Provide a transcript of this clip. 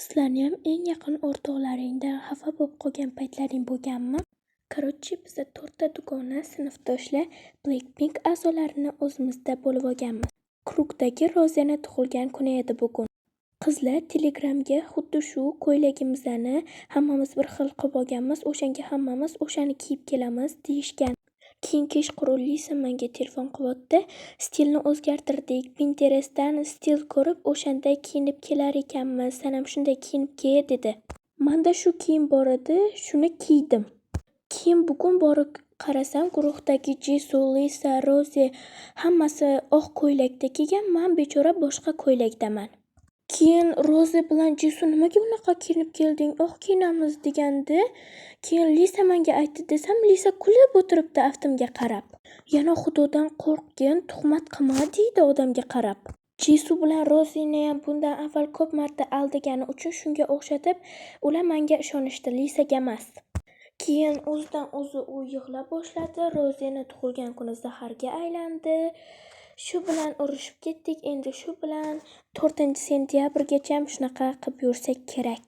Sizlarniyam eng yaqin o'rtoqlaringdan xafa bo'lib qolgan paytlaring bo'lganmi? Короче, bizda 4 ta dugona sinfdoshlar Blackpink a'zolarini o'zimizda bo'lib olganmiz. Krugdagi Rozeni tug'ilgan kuni edi bugun. Qizlar Telegramga xuddi shu ko'ylagimizni hammamiz bir xil qilib olganmiz, o'shanga hammamiz o'shani kiyib kelamiz deyishgan. Keyin kechqurun Lisa menga telefon qilyapti. Stilni o'zgartirdik. Pinterestdan stil ko'rib, o'shanday kiyinib kelar ekanmiz. Sen ham shunday kiyinib kel dedi. Menda shu kiyim bor edi, shuni kiydim. Keyin bugun borib qarasam, guruhdagi Jisoo, Lisa, Rozi hammasi oq ko'ylakda kelgan, men bechora boshqa ko'ylakdaman. Keyin Rozi bilan Jisoo nimaga unaqa kiyinib kelding? Oq kiyinamiz degandi. Keyin Lisa menga aytdi desam, Lisa kulib o'tiribdi aftimga qarab. Yana Xudodan qo'rqgin, tuhmat qilma deydi odamga qarab. Jisoo bilan Rozini ham bundan avval ko'p marta aldagani uchun shunga o'xshatib, ular menga ishonishdi, Lisaga emas. Keyin o'zidan o'zi u yig'lab boshladi. Rozini tug'ilgan kuni zaharga aylandi. Shu bilan urushib ketdik. Endi shu bilan 4-sentabrgacha shunaqa qilib yursak kerak.